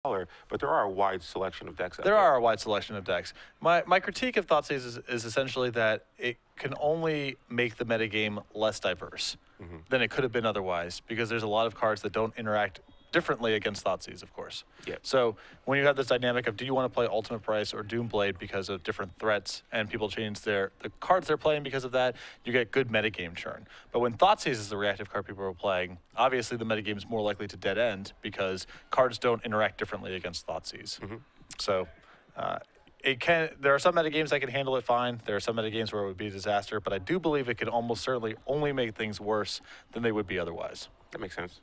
smaller, but there are a wide selection of decks out There there. are a wide selection of decks. My critique of Thoughtseize is essentially that it can only make the metagame less diverse than it could have been otherwise, because there's a lot of cards that don't interact differently against Thoughtseize, of course. Yep. So when you have this dynamic of do you want to play Ultimate Price or Doomblade because of different threats, and people change the cards they're playing because of that, you get good metagame churn. But when Thoughtseize is the reactive card people are playing, obviously the metagame is more likely to dead end because cards don't interact differently against Thoughtseize. So there are some metagames that can handle it fine. There are some metagames where it would be a disaster, but I do believe it can almost certainly only make things worse than they would be otherwise. That makes sense.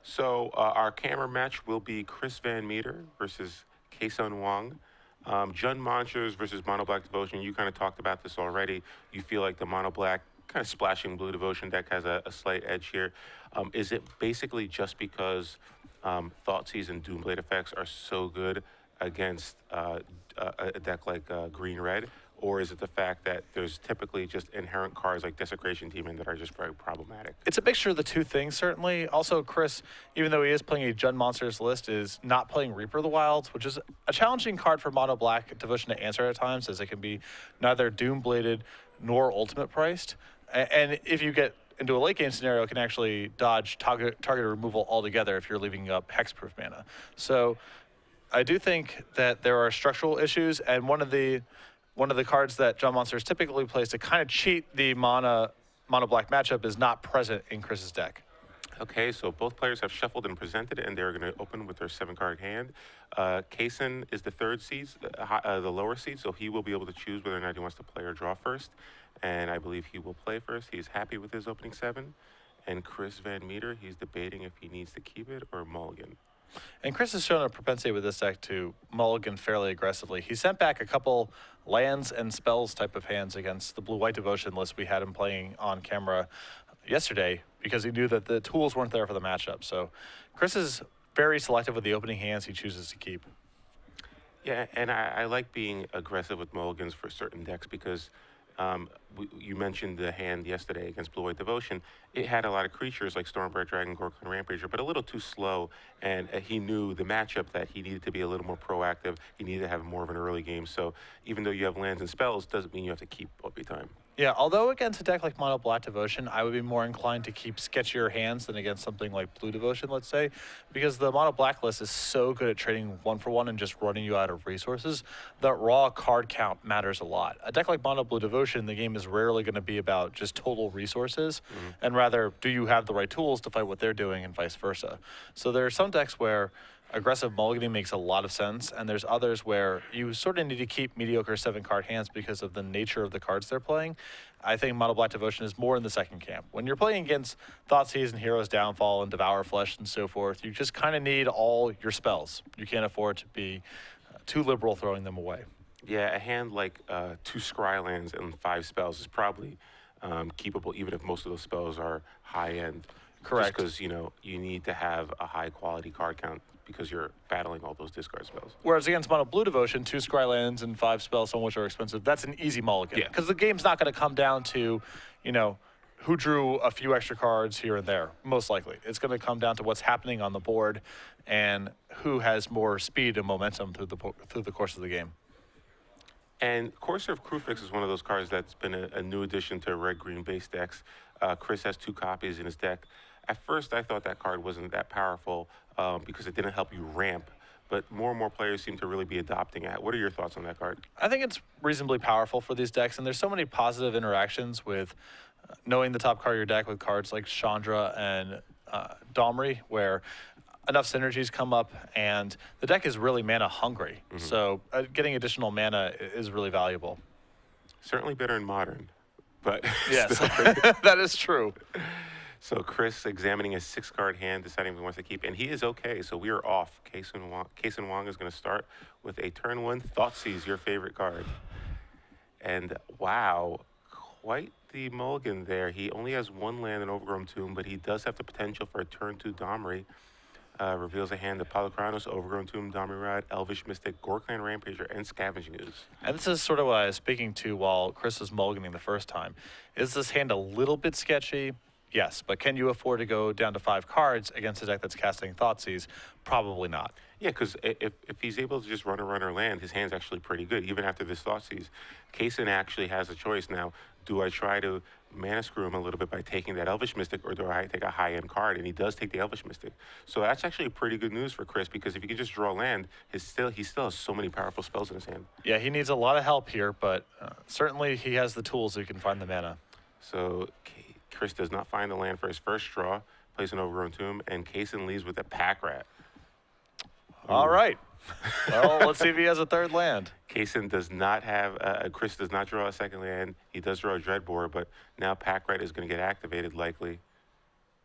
So our camera match will be Chris VanMeter versus Kasun Wong. Jun Monsters versus Mono Black Devotion. You kind of talked about this already. You feel like the Mono Black kind of splashing blue devotion deck has a slight edge here. Is it basically just because Thoughtseize and Doomblade effects are so good against a deck like Green Red? Or is it the fact that there's typically just inherent cards like Desecration Demon that are just very problematic? It's a mixture of the two things, certainly. Also, Chris, even though he is playing a Jund Monsters list, is not playing Reaper of the Wilds, which is a challenging card for Mono Black Devotion to answer at times, as it can be neither Doombladed nor Ultimate Priced. And if you get into a late game scenario, it can actually dodge target removal altogether if you're leaving up Hexproof mana. So I do think that there are structural issues, and one of the cards that Jund Monsters typically plays to kind of cheat the mono black matchup is not present in Chris's deck. Okay, so both players have shuffled and presented, and they're going to open with their 7-card hand. Kason is the third seed, the lower seed, so he will be able to choose whether or not he wants to play or draw first. And I believe he will play first. He's happy with his opening 7. And Chris VanMeter, he's debating if he needs to keep it or mulligan. And Chris has shown a propensity with this deck to mulligan fairly aggressively. He sent back a couple lands and spells type of hands against the blue-white devotion list we had him playing on camera yesterday because he knew that the tools weren't there for the matchup. So Chris is very selective with the opening hands he chooses to keep. Yeah, and I like being aggressive with mulligans for certain decks because you mentioned the hand yesterday against Blue White Devotion. It had a lot of creatures like Stormbright Dragon, Gorkon Rampager, but a little too slow. And he knew the matchup that he needed to be a little more proactive. He needed to have more of an early game. So even though you have lands and spells, doesn't mean you have to keep every time. Yeah, although against a deck like Mono Black Devotion, I would be more inclined to keep sketchier hands than against something like Blue Devotion, let's say, because the Mono Black list is so good at trading 1-for-1 and just running you out of resources that raw card count matters a lot. A deck like Mono Blue Devotion, the game is rarely going to be about just total resources, and rather, do you have the right tools to fight what they're doing and vice versa. So there are some decks where aggressive mulliganing makes a lot of sense, and there's others where you sort of need to keep mediocre 7-card hands because of the nature of the cards they're playing. I think Mono Black Devotion is more in the second camp. When you're playing against Thoughtseize and Hero's Downfall and Devour Flesh and so forth, you just kind of need all your spells. You can't afford to be too liberal throwing them away. Yeah, a hand like 2 Scrylands and 5 spells is probably keepable, even if most of those spells are high-end. Correct. Just because, you need to have a high-quality card count because you're battling all those discard spells. Whereas against Mono Blue Devotion, 2 Scrylands and 5 spells, some of which are expensive, that's an easy mulligan. Yeah. Because the game's not going to come down to, who drew a few extra cards here and there, most likely. It's going to come down to what's happening on the board and who has more speed and momentum through the course of the game. And Courser of Krufix is one of those cards that's been a new addition to red-green base decks. Chris has 2 copies in his deck. At first, I thought that card wasn't that powerful because it didn't help you ramp, but more and more players seem to really be adopting it. What are your thoughts on that card? I think it's reasonably powerful for these decks, and there's so many positive interactions with knowing the top card of your deck with cards like Chandra and Domri, where enough synergies come up, and the deck is really mana hungry. So getting additional mana is really valuable. Certainly better in Modern, but yes, that is true. So Chris examining his 6-card hand, deciding if he wants to keep, and he is okay. So we are off. Kasun Wong is going to start with a turn 1 Thoughtseize, your favorite card. And wow, quite the mulligan there. He only has 1 land in Overgrown Tomb, but he does have the potential for a turn 2 Domri. Reveals a hand of Polychronos, Overgrown Tomb, Domri Ride, Elvish Mystic, Gorkland Rampager, and Scavenging Ooze. And this is sort of what I was speaking to while Chris was mulliganing the first time. Is this hand a little bit sketchy? Yes, but can you afford to go down to 5 cards against a deck that's casting Thoughtseize? Probably not. Yeah, because if he's able to just run or land, his hand's actually pretty good, even after this Thoughtseize. Kason actually has a choice now. Do I try to mana screw him a little bit by taking that Elvish Mystic, or do I take a high-end card? And he does take the Elvish Mystic. So that's actually pretty good news for Chris, because if he can just draw land, he still has so many powerful spells in his hand. Yeah, he needs a lot of help here, but certainly he has the tools so he can find the mana. So Chris does not find the land for his first draw, plays an Overgrown Tomb, and Kason leaves with a Pack Rat. All right. Well, let's see if he has a third land. Kason does not have, Chris does not draw a second land. He does draw a Dreadbore, but now Pack Rat is going to get activated likely.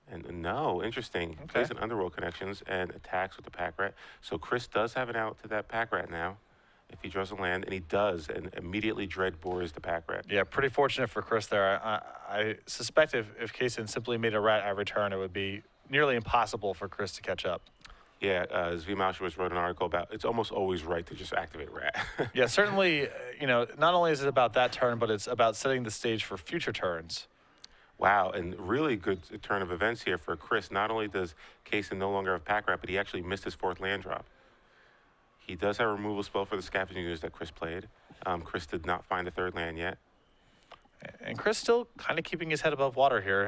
And no, interesting. Okay. Plays an Underworld Connections and attacks with the Pack Rat. So Chris does have an out to that Pack Rat now if he draws a land, and he does, and immediately Dreadbores the Pack Rat. Yeah, pretty fortunate for Chris there. I suspect if Kason simply made a rat every turn, it would be nearly impossible for Chris to catch up. Yeah, Zvi Malshowitz wrote an article about it's almost always right to just activate Rat. Yeah, certainly, not only is it about that turn, but it's about setting the stage for future turns. Wow, and really good turn of events here for Chris. Not only does Kason no longer have Pack Rat, but he actually missed his 4th land drop. He does have a removal spell for the Scavenging Ooze that Chris played. Chris did not find a 3rd land yet. And Chris still kind of keeping his head above water here.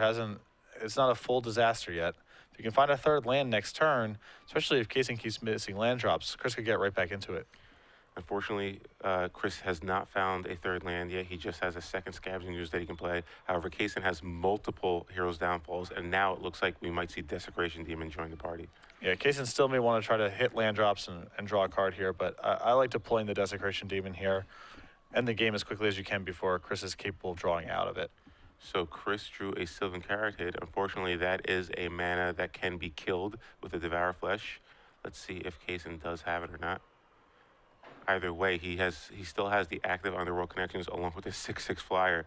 It's not a full disaster yet. If you can find a 3rd land next turn, especially if Kason keeps missing land drops, Chris could get right back into it. Unfortunately, Chris has not found a 3rd land yet. He just has a 2nd Scavenging Ooze that he can play. However, Kason has multiple Heroes Downfalls, and now it looks like we might see Desecration Demon join the party. Yeah, Kason still may want to try to hit land drops and draw a card here, but I like deploying the Desecration Demon here. End the game as quickly as you can before Chris is capable of drawing out of it. So Chris drew a Sylvan Caryatid. Unfortunately, that is a mana that can be killed with a Devour Flesh. Let's see if Kason does have it or not. Either way, he still has the active Underworld Connections along with his 6/6 flyer.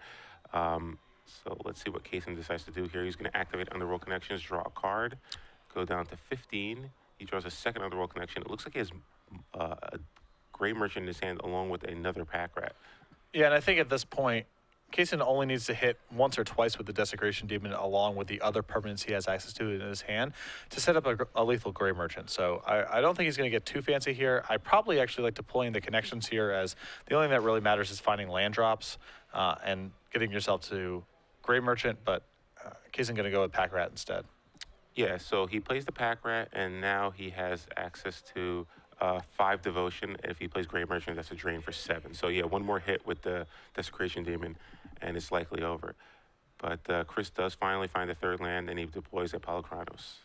So let's see what Kason decides to do here. He's going to activate Underworld Connections, draw a card, go down to 15. He draws a 2nd Underworld Connection. It looks like he has a Grey Merchant in his hand along with another Pack Rat. Yeah, and I think at this point, Kason only needs to hit once or twice with the Desecration Demon along with the other permanents he has access to in his hand to set up a lethal Grey Merchant. So I don't think he's going to get too fancy here. I probably actually like deploying the connections here, as the only thing that really matters is finding land drops and getting yourself to Grey Merchant, but Kason going to go with Pack Rat instead. Yeah, so he plays the Pack Rat, and now he has access to 5 Devotion. If he plays Grey Merchant, that's a drain for 7. So yeah, one more hit with the Desecration Demon, and it's likely over. But Chris does finally find the 3rd land, and he deploys Apollo Chronos.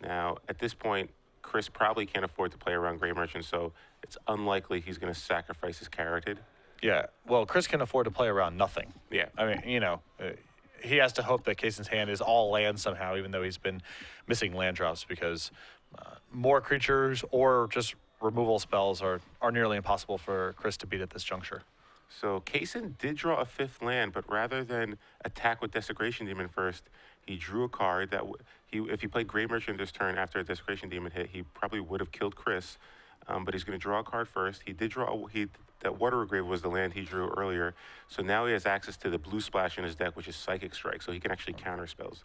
Now, at this point, Chris probably can't afford to play around Grey Merchant, so it's unlikely he's going to sacrifice his Caryatid. Yeah, well, Chris can afford to play around nothing. Yeah. I mean, he has to hope that Kason's hand is all land somehow, even though he's been missing land drops, because more creatures or just removal spells are nearly impossible for Chris to beat at this juncture. So Kason did draw a 5th land, but rather than attack with Desecration Demon first, he drew a card that if he played Grey Merchant this turn after a Desecration Demon hit, he probably would have killed Chris. But he's going to draw a card first. He did draw that Water Grave was the land he drew earlier. So now he has access to the blue splash in his deck, which is Psychic Strike, so he can actually counter spells.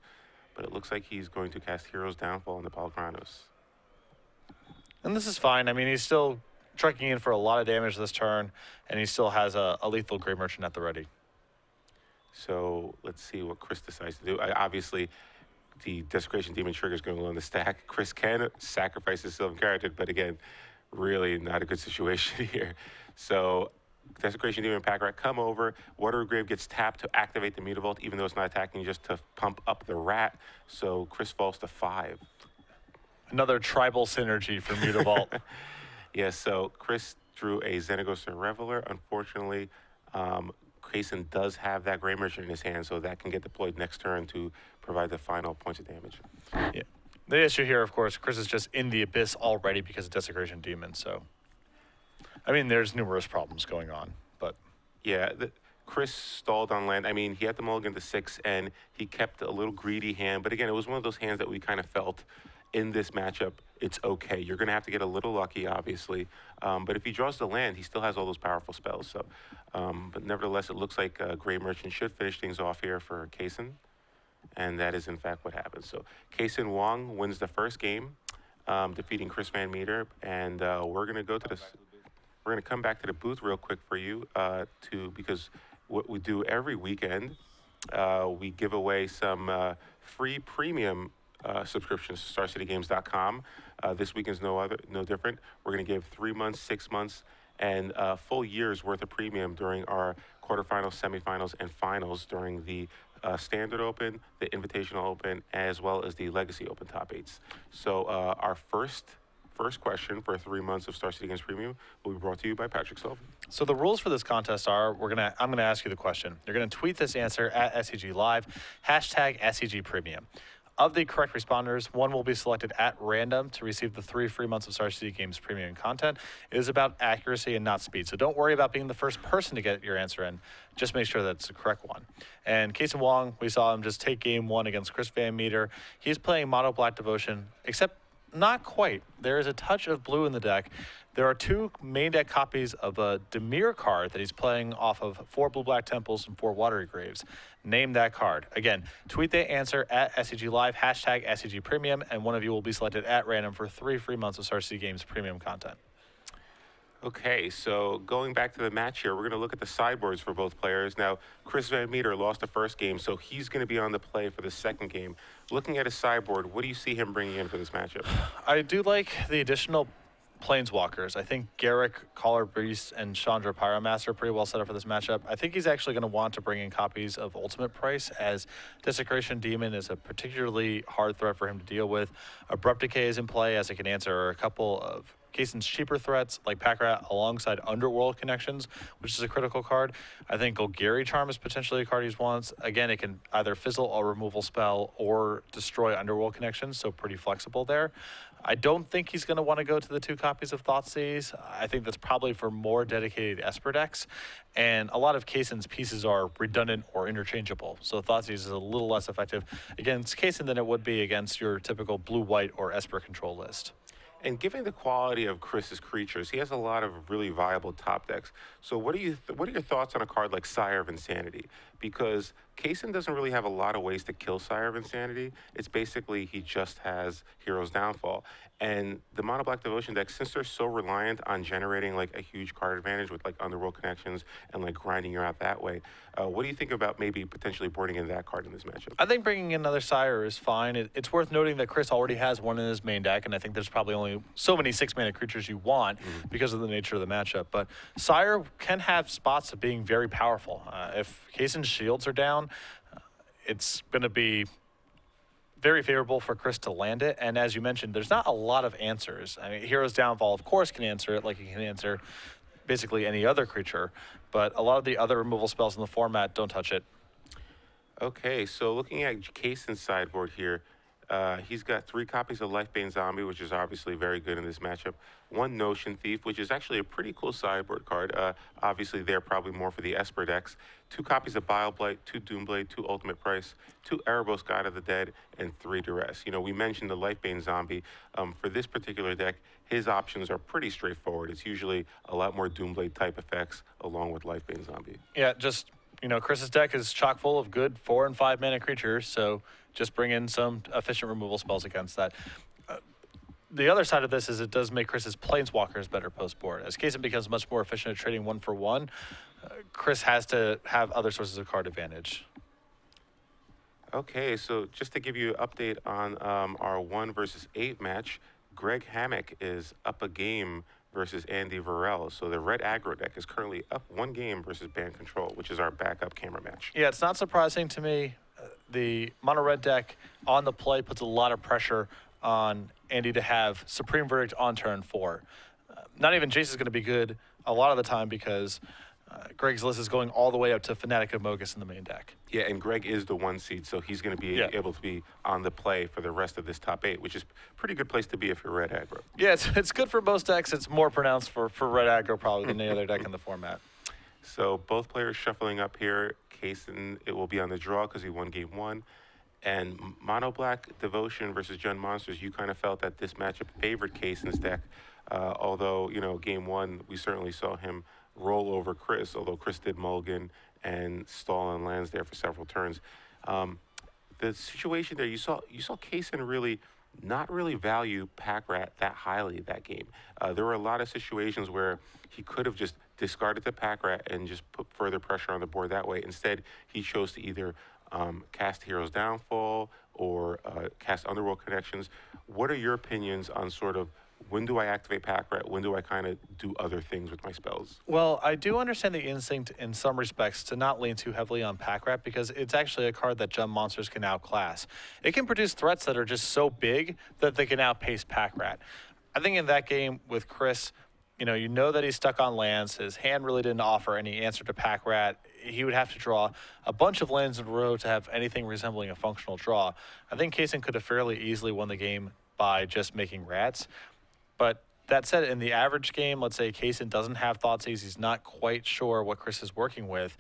But it looks like he's going to cast Hero's Downfall on the Apollo Chronos. And this is fine. I mean, he's still trucking in for a lot of damage this turn, and he still has a lethal Grey Merchant at the ready. So let's see what Chris decides to do. Obviously, the Desecration Demon trigger is going to go on the stack. Chris can sacrifice his Sylvan Caryatid, but again, really not a good situation here. So Desecration Demon and Pack Rat come over. Water Grave gets tapped to activate the Mutavault, even though it's not attacking, just to pump up the Rat. So Chris falls to 5. Another tribal synergy for Mutavault. Yeah, so Chris drew a Xenagos Reveler. Unfortunately, Kason does have that Grey Merchant in his hand, so that can get deployed next turn to provide the final points of damage. Yeah. The issue here, of course, Chris is just in the abyss already because of Desecration Demon, so... I mean, there's numerous problems going on, but... Yeah, Chris stalled on land. I mean, he had the mulligan to 6, and he kept a little greedy hand. But again, it was one of those hands that we kind of felt in this matchup, it's okay. You're going to have to get a little lucky, obviously. But if he draws the land, he still has all those powerful spells. So, but nevertheless, it looks like Grey Merchant should finish things off here for Kason. And that is, in fact, what happened. So Kasun Wong wins the first game, defeating Chris VanMeter. And we're going to go to this. We're going to come back to the booth real quick for you because what we do every weekend, we give away some free premium subscriptions to StarCityGames.com. This weekend's no different. We're going to give 3 months, 6 months, and full year's worth of premium during our quarterfinals, semifinals, and finals during the Standard Open, the Invitational Open, as well as the Legacy Open top eights. So our first question for 3 months of Star City Games Premium will be brought to you by Patrick Sullivan. So the rules for this contest are I'm gonna ask you the question. You're gonna tweet this answer at SCG Live, hashtag SCG Premium. Of the correct responders, one will be selected at random to receive the 3 free months of Star City Games Premium content. It is about accuracy and not speed. So don't worry about being the first person to get your answer in. Just make sure that's the correct one. And Kasun Wong, we saw him just take game 1 against Chris VanMeter. He's playing Mono Black Devotion, except not quite. There is a touch of blue in the deck. There are 2 main deck copies of a Dimir card that he's playing off of 4 Blue-Black Temples and 4 Watery Graves. Name that card. Again, tweet the answer at SCG Live, hashtag SCG Premium, and one of you will be selected at random for 3 free months of Star City Games Premium content. Okay, so going back to the match here, we're going to look at the sideboards for both players. Now, Chris VanMeter lost the first game, so he's going to be on the play for the second game. Looking at his sideboard, what do you see him bringing in for this matchup? I do like the additional Planeswalkers. I think Garrick, Caller Beast, and Chandra Pyromaster are pretty well set up for this matchup. I think he's actually going to want to bring in copies of Ultimate Price, as Desecration Demon is a particularly hard threat for him to deal with. Abrupt Decay is in play, as it can answer a couple of Kasun's cheaper threats like Pack Rat alongside Underworld Connections, which is a critical card. I think Golgari Charm is potentially a card he wants. Again, it can either fizzle a removal spell or destroy Underworld Connections, so pretty flexible there. I don't think he's going to want to go to the 2 copies of Thoughtseize. I think that's probably for more dedicated Esper decks, and a lot of Kasun's pieces are redundant or interchangeable, so Thoughtseize is a little less effective against Kasun than it would be against your typical blue-white or Esper control list. And given the quality of Chris's creatures, he has a lot of really viable top decks. So what are your thoughts on a card like Sire of Insanity? Because Kasun doesn't really have a lot of ways to kill Sire of Insanity. It's basically he just has Hero's Downfall. And the Mono Black Devotion deck, since they're so reliant on generating like a huge card advantage with like Underworld Connections and like grinding you out that way, what do you think about maybe potentially boarding in that card in this matchup? I think bringing in another Sire is fine. It's worth noting that Chris already has one in his main deck, and I think there's probably only so many 6-mana creatures you want because of the nature of the matchup. But Sire can have spots of being very powerful. If Kasun's shields are down, it's going to be very favorable for Chris to land it. And as you mentioned, there's not a lot of answers. I mean, Hero's Downfall, of course, can answer it like he can answer basically any other creature. But a lot of the other removal spells in the format don't touch it. Okay, so looking at Kasun's sideboard here, he's got 3 copies of Lifebane Zombie, which is obviously very good in this matchup. 1 Notion Thief, which is actually a pretty cool sideboard card. Obviously, they're probably more for the Esper decks. 2 copies of Bile Blight, 2 Doomblade, 2 Ultimate Price, 2 Erebos God of the Dead, and 3 Duress. You know, we mentioned the Lifebane Zombie. For this particular deck, his options are pretty straightforward. It's usually a lot more Doomblade type effects along with Lifebane Zombie. Yeah, just, you know, Chris's deck is chock full of good 4- and 5-mana creatures, so just bring in some efficient removal spells against that. The other side of this is it does make Chris's Planeswalkers better post-board. As Kasun becomes much more efficient at trading 1-for-1, Chris has to have other sources of card advantage. Okay, so just to give you an update on our 1 versus 8 match, Greg Hammock is up a game versus Andy Varel. So the red aggro deck is currently up 1 game versus Band Control, which is our backup camera match. Yeah, it's not surprising to me. The mono red deck on the play puts a lot of pressure on Andy to have Supreme Verdict on turn 4. Not even Jace is going to be good a lot of the time because Greg's list is going all the way up to Fanatic of Mogus in the main deck. Yeah, and Greg is the 1 seed, so he's going to be able to be on the play for the rest of this top 8, which is a pretty good place to be if you're red aggro. Yeah, it's good for most decks. It's more pronounced for red aggro probably than any other deck in the format. So both players shuffling up here. Kasun, it will be on the draw because he won game 1. And Mono Black Devotion versus Jund Monsters, you kind of felt that this matchup favored Kasun's deck. Although, you know, game 1, we certainly saw him roll over Chris, although Chris did mulligan and stall on lands there for several turns. the situation there, you saw Kason really not really value Pack Rat that highly that game. There were a lot of situations where he could have just discarded the Pack Rat and just put further pressure on the board that way. Instead, he chose to either cast Hero's Downfall or cast Underworld Connections. What are your opinions on sort of when do I activate Pack Rat? When do I kind of do other things with my spells? Well, I do understand the instinct in some respects to not lean too heavily on Pack Rat because it's actually a card that Jump Monsters can outclass. It can produce threats that are just so big that they can outpace Pack Rat. I think in that game with Chris, you know that he's stuck on lands. His hand really didn't offer any answer to Pack Rat. He would have to draw a bunch of lands in a row to have anything resembling a functional draw. I think Kaysen could have fairly easily won the game by just making rats. But that said, in the average game, let's say Kaysen doesn't have Thoughtseize, he's not quite sure what Chris is working with.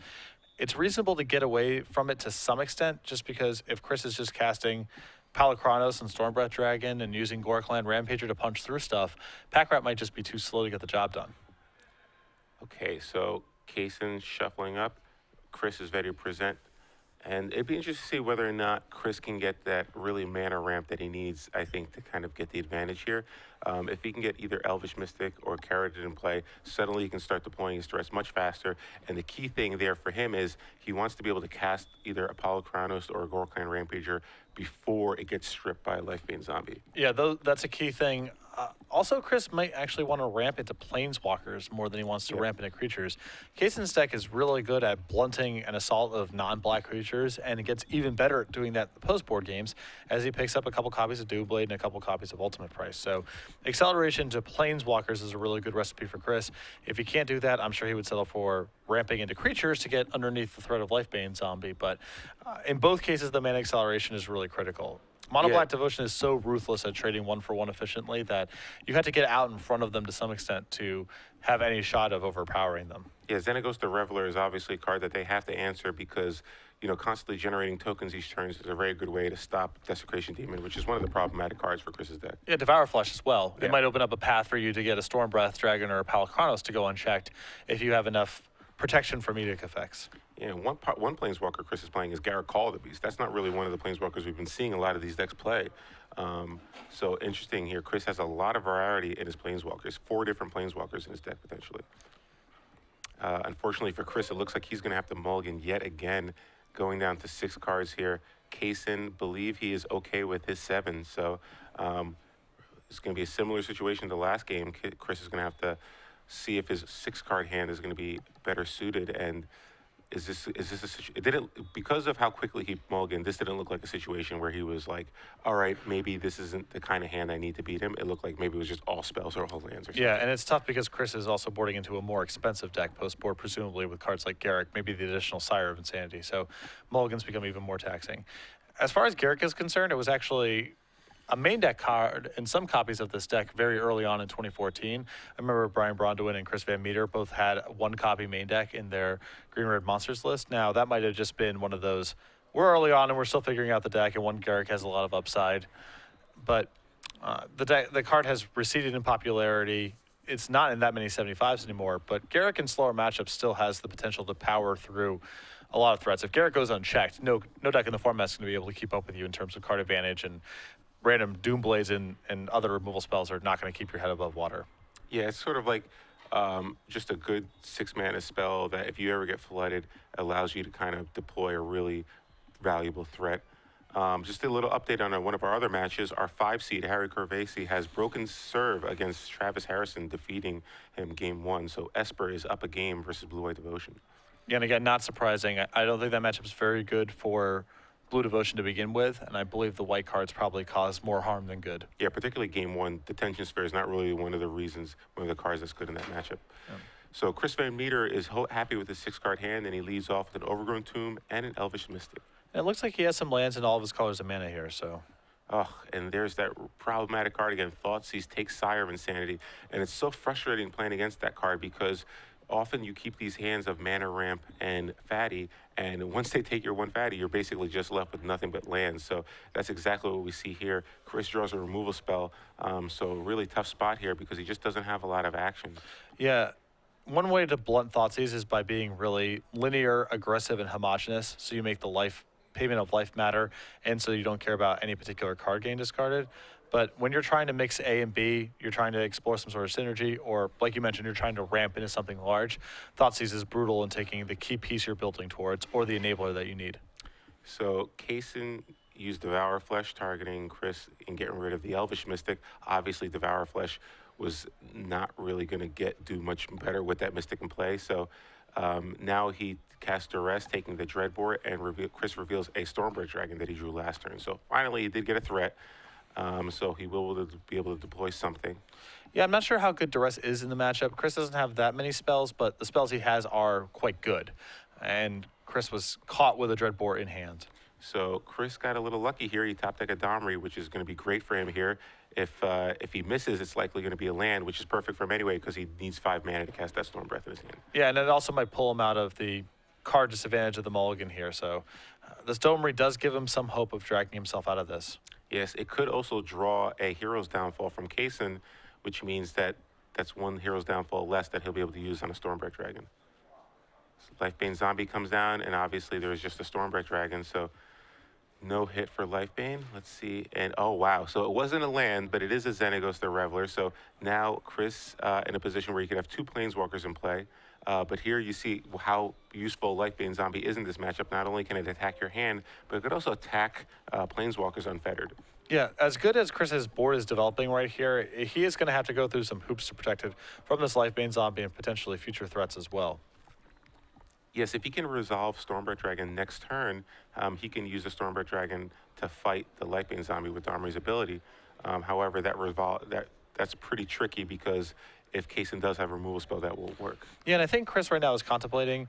It's reasonable to get away from it to some extent, just because if Chris is just casting Palakronos and Stormbreath Dragon and using Gorkland Rampager to punch through stuff, Pack Rat might just be too slow to get the job done. Okay, so Kaysen shuffling up. Chris is ready to present. And it'd be interesting to see whether or not Chris can get that really mana ramp that he needs, I think, to kind of get the advantage here. If he can get either Elvish Mystic or Carroted in play, suddenly he can start deploying his threats much faster. And the key thing there for him is he wants to be able to cast either Apollo Chronos or a Gorkland Rampager before it gets stripped by a Lifebane Zombie. Yeah, that's a key thing. Also, Chris might actually want to ramp into Planeswalkers more than he wants to ramp into creatures. Kaysen's deck is really good at blunting an assault of non-black creatures, and it gets even better at doing that in the post-board games as he picks up a couple copies of Doomblade and a couple copies of Ultimate Price. So acceleration to Planeswalkers is a really good recipe for Chris. If he can't do that, I'm sure he would settle for ramping into creatures to get underneath the threat of Lifebane Zombie. But in both cases, the mana acceleration is really critical. Mono Black Devotion is so ruthless at trading one for one efficiently that you have to get out in front of them to some extent to have any shot of overpowering them. Yeah, Xenagos the Reveler is obviously a card that they have to answer because, constantly generating tokens each turn is a very good way to stop Desecration Demon, which is one of the problematic cards for Chris's deck. Yeah, Devour Flesh as well. Yeah. It might open up a path for you to get a Stormbreath Dragon or a Palakronos to go unchecked if you have enough protection from edict effects. Yeah, one Planeswalker Chris is playing is Garrett Call the Beast. That's not really one of the Planeswalkers we've been seeing a lot of these decks play. So interesting here. Chris has a lot of variety in his Planeswalkers. 4 different Planeswalkers in his deck, potentially. Unfortunately for Chris, it looks like he's going to have to mulligan yet again, going down to 6 cards here. Kaysen, believe he is okay with his 7. So it's going to be a similar situation to last game. Chris is going to have to see if his 6-card hand is going to be better suited. And is this it didn't, because of how quickly he mulliganed, this didn't look like a situation where he was like, all right, maybe this isn't the kind of hand I need to beat him. It looked like maybe it was just all spells or all lands or something. Yeah, and it's tough because Chris is also boarding into a more expensive deck post-board, presumably with cards like Garrick, maybe the additional Sire of Insanity. So mulligans become even more taxing. As far as Garrick is concerned, it was actually a main deck card in some copies of this deck very early on in 2014. I remember Brian Brondewin and Chris VanMeter both had 1 copy main deck in their Green Red Monsters list. Now, that might have just been one of those, we're early on and we're still figuring out the deck, and one Garrick has a lot of upside. But the card has receded in popularity. It's not in that many 75s anymore, but Garrick in slower matchups still has the potential to power through a lot of threats. If Garrick goes unchecked, no deck in the format is going to be able to keep up with you in terms of card advantage, and random Doomblades and other removal spells are not going to keep your head above water. Yeah, it's sort of like just a good 6-mana spell that if you ever get flooded, allows you to kind of deploy a really valuable threat. Just a little update on one of our other matches. Our 5-seed, Harry Corvasi, has broken serve against Travis Harrison, defeating him game 1. So Esper is up a game versus Blue White Devotion. Yeah, and again, not surprising. I don't think that matchup is very good for Blue Devotion to begin with, and I believe the white cards probably cause more harm than good. Yeah, particularly game 1, Detention Sphere is not really one of the cards that's good in that matchup. Yeah. So Chris VanMeter is happy with his 6-card hand, and he leads off with an Overgrown Tomb and an Elvish Mystic. And it looks like he has some lands in all of his colors of mana here, so. Oh, and there's that problematic card again, Thoughtseize takes Sire of Insanity, and it's so frustrating playing against that card because often you keep these hands of Mana Ramp and Fatty, and once they take your 1 Fatty, you're basically just left with nothing but lands. So that's exactly what we see here. Chris draws a removal spell, so really tough spot here because he just doesn't have a lot of action. Yeah, one way to blunt Thoughtseize is by being really linear, aggressive, and homogenous, so you make the life payment of life matter, and so you don't care about any particular card getting discarded. But when you're trying to mix A and B, you're trying to explore some sort of synergy, or like you mentioned, you're trying to ramp into something large, Thoughtseize is brutal in taking the key piece you're building towards or the enabler that you need. So Kason used Devour Flesh, targeting Chris and getting rid of the Elvish Mystic. Obviously, Devour Flesh was not really going to do much better with that Mystic in play. So now he casts Duress, taking the Dreadbore, and Chris reveals a Stormbreath Dragon that he drew last turn. So finally, he did get a threat. So he will be able to deploy something. Yeah, I'm not sure how good Duress is in the matchup. Chris doesn't have that many spells, but the spells he has are quite good. And Chris was caught with a Dreadbore in hand. So Chris got a little lucky here. He top deck a Domri, which is going to be great for him here. If he misses, it's likely going to be a land, which is perfect for him anyway because he needs 5 mana to cast that Storm Breath in his hand. Yeah, and it also might pull him out of the card disadvantage of the mulligan here. So this Domri does give him some hope of dragging himself out of this. Yes, it could also draw a Hero's Downfall from Kason, which means that that's one Hero's Downfall less that he'll be able to use on a Stormbreath Dragon. So Lifebane Zombie comes down, and obviously there's just a Stormbreath Dragon, so no hit for Lifebane. Let's see. And oh, wow. So it wasn't a land, but it is a Xenagos the Reveler. So now Chris in a position where you can have 2 Planeswalkers in play. But here you see how useful Lifebane Zombie is in this matchup. Not only can it attack your hand, but it could also attack Planeswalkers unfettered. Yeah, as good as Chris's board is developing right here, he is going to have to go through some hoops to protect it from this Lifebane Zombie and potentially future threats as well. Yes, if he can resolve Stormbreath Dragon next turn, he can use the Stormbreath Dragon to fight the Lifebane Zombie with Domri's ability. However, that's pretty tricky because if Kason does have a removal spell, that will work. Yeah, and I think Chris right now is contemplating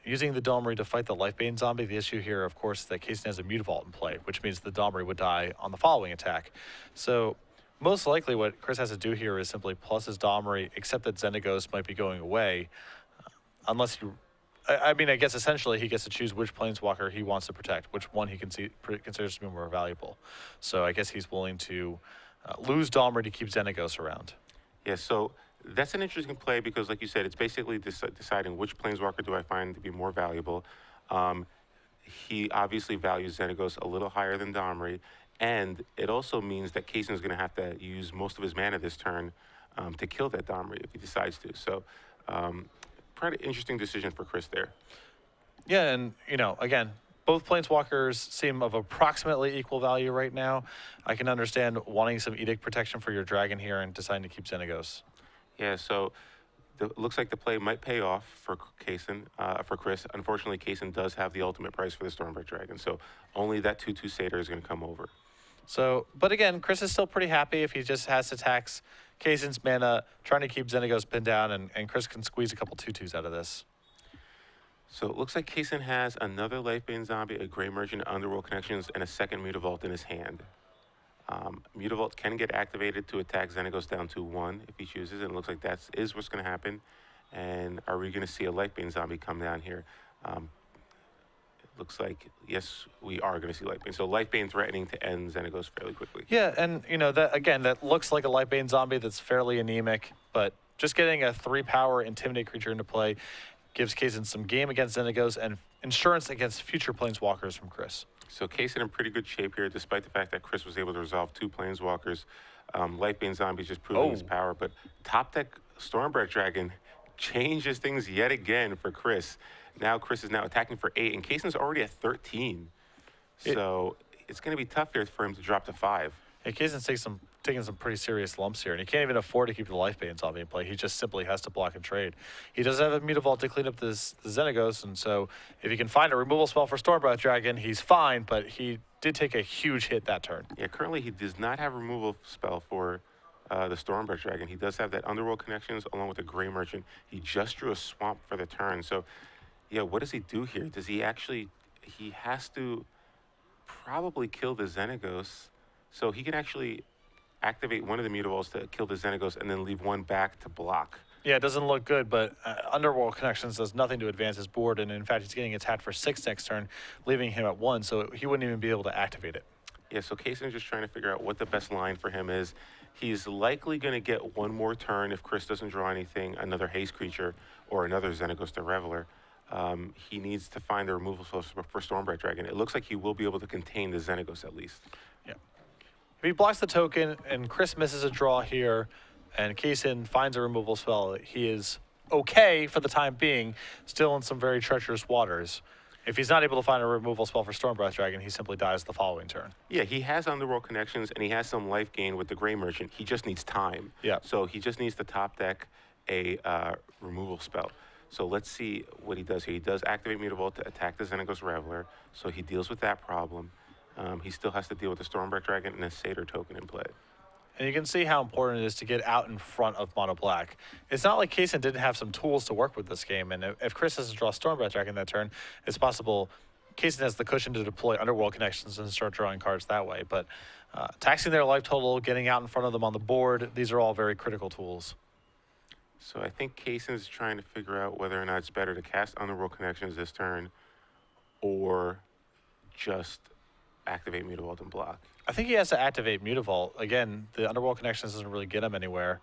using the Domri to fight the Lifebane Zombie. The issue here, of course, is that Kason has a Mutavault in play, which means the Domri would die on the following attack. So most likely what Chris has to do here is simply plus his Domri, except that Xenagos might be going away, unless you... I mean, I guess essentially he gets to choose which Planeswalker he wants to protect, which one he considers to be more valuable. So I guess he's willing to lose Domri to keep Xenagos around. Yeah, so that's an interesting play because, like you said, it's basically deciding which Planeswalker do I find to be more valuable. He obviously values Xenagos a little higher than Domri, and it also means that Kason is going to have to use most of his mana this turn to kill that Domri if he decides to. So pretty interesting decision for Chris there. Yeah, and, you know, again, both Planeswalkers seem of approximately equal value right now. I can understand wanting some Edict protection for your dragon here and deciding to keep Xenagos. Yeah, so looks like the play might pay off for Kason, for Chris. Unfortunately, Kason does have the ultimate price for the Stormbreath Dragon, so only that 2/2 Satyr is going to come over. So, but again, Chris is still pretty happy if he just has to tax Kason's mana, trying to keep Xenagos pinned down, and Chris can squeeze a couple 2/2s out of this. So it looks like Kason has another Lifebane Zombie, a Grey Merchant, Underworld Connections, and a second Mutavault in his hand. Mutavault can get activated to attack Xenagos down to 1 if he chooses, and it looks like that is what's going to happen. And are we going to see a Lifebane Zombie come down here? It looks like, yes, we are going to see Lifebane. So Lifebane threatening to end Xenagos fairly quickly. Yeah, and, you know, that again, that looks like a Lifebane Zombie that's fairly anemic, but just getting a 3-power Intimidate creature into play gives Kason some game against Xenagos and insurance against future Planeswalkers from Chris. So Kason in pretty good shape here, despite the fact that Chris was able to resolve 2 Planeswalkers. Lifebane Zombie just proving his power, but top deck Stormbreath Dragon changes things yet again for Chris. Now Chris is now attacking for 8, and Kason's already at 13. So it's going to be tough here for him to drop to 5. Yeah, Kason's taking some pretty serious lumps here, and he can't even afford to keep the Lifebane Zombie in play. He just simply has to block and trade. He does have a Mutavault to clean up the Xenagos, and so if he can find a removal spell for Stormbreath Dragon, he's fine, but he did take a huge hit that turn. Yeah, currently he does not have a removal spell for the Stormbreath Dragon. He does have that Underworld Connections along with the Grey Merchant. He just drew a Swamp for the turn. So, yeah, what does he do here? Does he actually... He has to probably kill the Xenagos. So he can actually activate one of the Mutavaults to kill the Xenagos and then leave one back to block. Yeah, it doesn't look good, but Underworld Connections does nothing to advance his board, and in fact, he's getting attacked for 6 next turn, leaving him at 1, so he wouldn't even be able to activate it. Yeah, so Kason's just trying to figure out what the best line for him is. He's likely going to get one more turn if Chris doesn't draw anything, another Haste creature or another Xenagos the Reveler. he needs to find the removal spell for Stormbright Dragon. It looks like he will be able to contain the Xenagos at least. Yeah. If he blocks the token and Chris misses a draw here and Kasun finds a removal spell, he is okay for the time being, still in some very treacherous waters. If he's not able to find a removal spell for Stormbreath Dragon, he simply dies the following turn. Yeah, he has Underworld connections and he has some life gain with the Grey Merchant. He just needs time. Yeah. So he just needs to top deck a removal spell. So let's see what he does here. He does activate Mutavault to attack the Xenagos Reveler, so he deals with that problem. He still has to deal with the Stormbreath Dragon and a Satyr token in play. And you can see how important it is to get out in front of Mono Black. It's not like Kasun didn't have some tools to work with this game, and if Chris has to draw Stormbreath Dragon that turn, it's possible Kasun has the cushion to deploy Underworld connections and start drawing cards that way. But taxing their life total, getting out in front of them on the board, these are all very critical tools. So I think Kasun's trying to figure out whether or not it's better to cast Underworld connections this turn or just activate Mutavault and block. I think he has to activate Mutavault. Again, the Underworld connections doesn't really get him anywhere,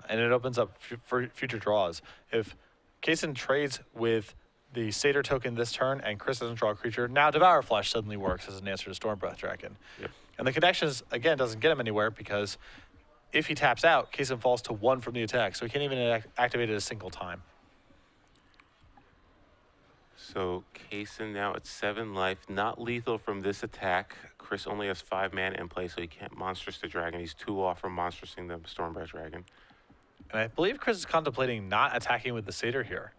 and it opens up for future draws. If Kasun trades with the Satyr token this turn and Chris doesn't draw a creature, now Devour Flesh suddenly works as an answer to Stormbreath Dragon. Yep. And the connections, again, doesn't get him anywhere because if he taps out, Kasun falls to 1 from the attack, so he can't even activate it a single time. So Kasun now at 7 life, not lethal from this attack. Chris only has 5 mana in play, so he can't monstrous the dragon. He's 2 off from monstrosing the Stormbreath Dragon. And I believe Chris is contemplating not attacking with the Satyr here,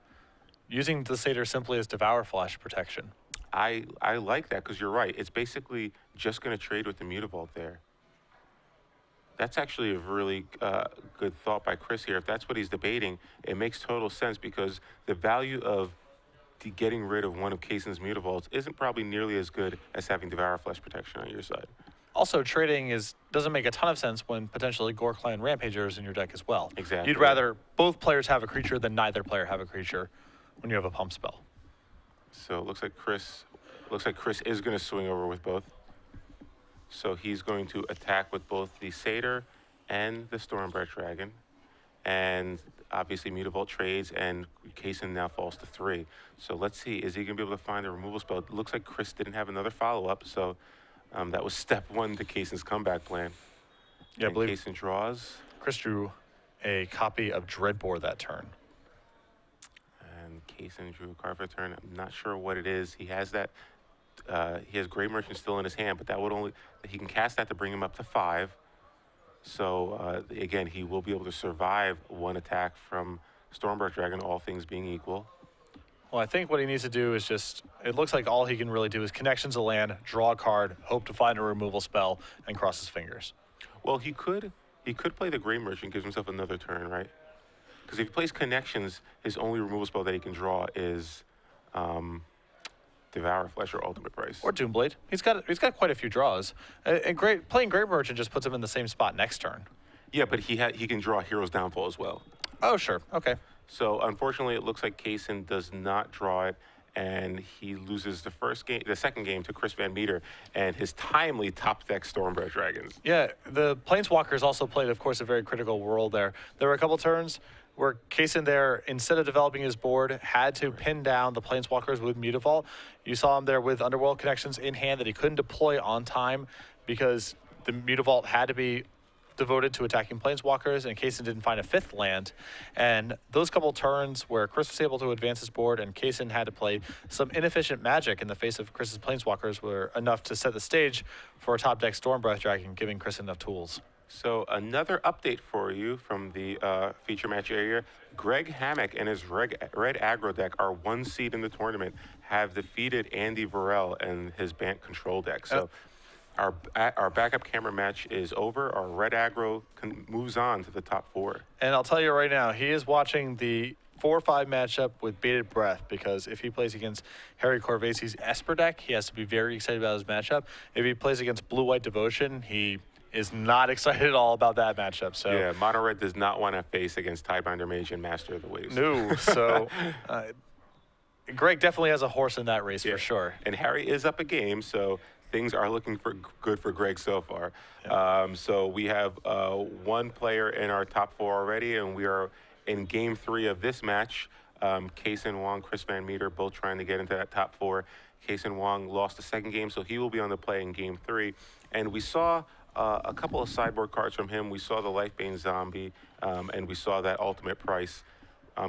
using the Satyr simply as Devour Flash protection. I like that because you're right. It's basically just going to trade with the Mutavault there. That's actually a really good thought by Chris here. If that's what he's debating, it makes total sense because the value of getting rid of one of Kasun's Mutavaults isn't probably nearly as good as having Devour Flesh protection on your side. Also, trading doesn't make a ton of sense when potentially Gore Clan Rampager is in your deck as well. Exactly. You'd rather both players have a creature than neither player have a creature when you have a pump spell. So it looks like Chris is going to swing over with both. So he's going to attack with both the Satyr and the Stormbreath Dragon. And obviously Mutavault trades and Kasun now falls to 3. So let's see, is he going to be able to find a removal spell? It looks like Chris didn't have another follow-up, so that was step 1 to Kasun's comeback plan. Yeah, I believe Kasun draws. Chris drew a copy of Dreadbore that turn. And Kasun drew a card for a turn. I'm not sure what it is. He has that. He has Grey Merchant still in his hand, but that would only he can cast that to bring him up to 5. So again, he will be able to survive 1 attack from Stormbreath Dragon, all things being equal. Well, I think what he needs to do is it looks like all he can really do is connections of land, draw a card, hope to find a removal spell, and cross his fingers. Well, he could play the Grey Merchant, gives himself another turn, right? Because if he plays connections, his only removal spell that he can draw is Devour Flesh or Ultimate Price. Or Doomblade. He's got quite a few draws. And playing Grey Merchant just puts him in the same spot next turn. Yeah, but he can draw Hero's Downfall as well. Oh, sure. Okay. So unfortunately, it looks like Kasun does not draw it, and he loses the second game to Chris VanMeter and his timely top deck Stormbreath Dragons. Yeah, the Planeswalkers also played, of course, a very critical role there. There were a couple turns where Kasun there, instead of developing his board, had to pin down the Planeswalkers with Mutavault. You saw him there with Underworld connections in hand that he couldn't deploy on time because the Mutavault had to be devoted to attacking Planeswalkers, and Kasun didn't find a 5th land. And those couple turns where Chris was able to advance his board and Kasun had to play some inefficient magic in the face of Chris's Planeswalkers were enough to set the stage for a top deck Stormbreath Dragon, giving Chris enough tools. So another update for you from the feature match area. Greg Hammock and his red aggro deck, our 1 seed in the tournament, have defeated Andy Varel and his Bant control deck. So our backup camera match is over. Our red aggro moves on to the top 4. And I'll tell you right now, he is watching the 4-5 matchup with bated breath because if he plays against Harry Corvasi's Esper deck, he has to be very excited about his matchup. If he plays against Blue-White Devotion, he is not excited at all about that matchup. So yeah, Mono Red does not want to face against Tidebinder Mage and Master of the Waves. No, so Greg definitely has a horse in that race for sure. And Harry is up a game, so things are looking good for Greg so far. Yeah. So we have 1 player in our top 4 already, and we are in game 3 of this match. Kasun Wong, Chris VanMeter, both trying to get into that top four. Kasun Wong lost the second game, so he will be on the play in game 3. And we saw a couple of sideboard cards from him. We saw the Lifebane Zombie, and we saw that Ultimate Price.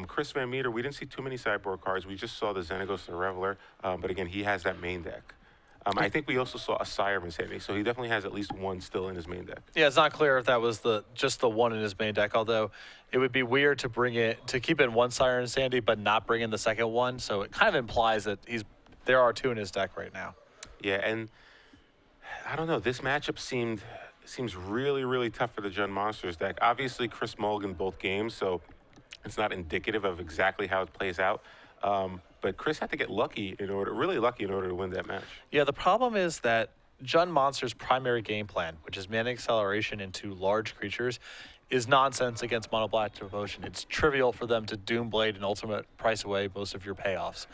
Chris VanMeter, we didn't see too many sideboard cards. We just saw the Xenagos the Reveler, but again, he has that main deck. I think we also saw a Sire of Insanity, so he definitely has at least one still in his main deck. Yeah, it's not clear if that was just the one in his main deck, although it would be weird to keep in one Sire of Insanity but not bring in the second one, so it kind of implies that there are 2 in his deck right now. Yeah, and I don't know, this matchup seems really, really tough for the Jund Monsters deck. Obviously, Chris Mulligan both games, so it's not indicative of exactly how it plays out. But Chris had to get really lucky in order to win that match. Yeah, the problem is that Jund Monster's primary game plan, which is mana acceleration into large creatures, is nonsense against Mono Black Devotion. It's trivial for them to Doomblade and Ultimate Price away most of your payoffs.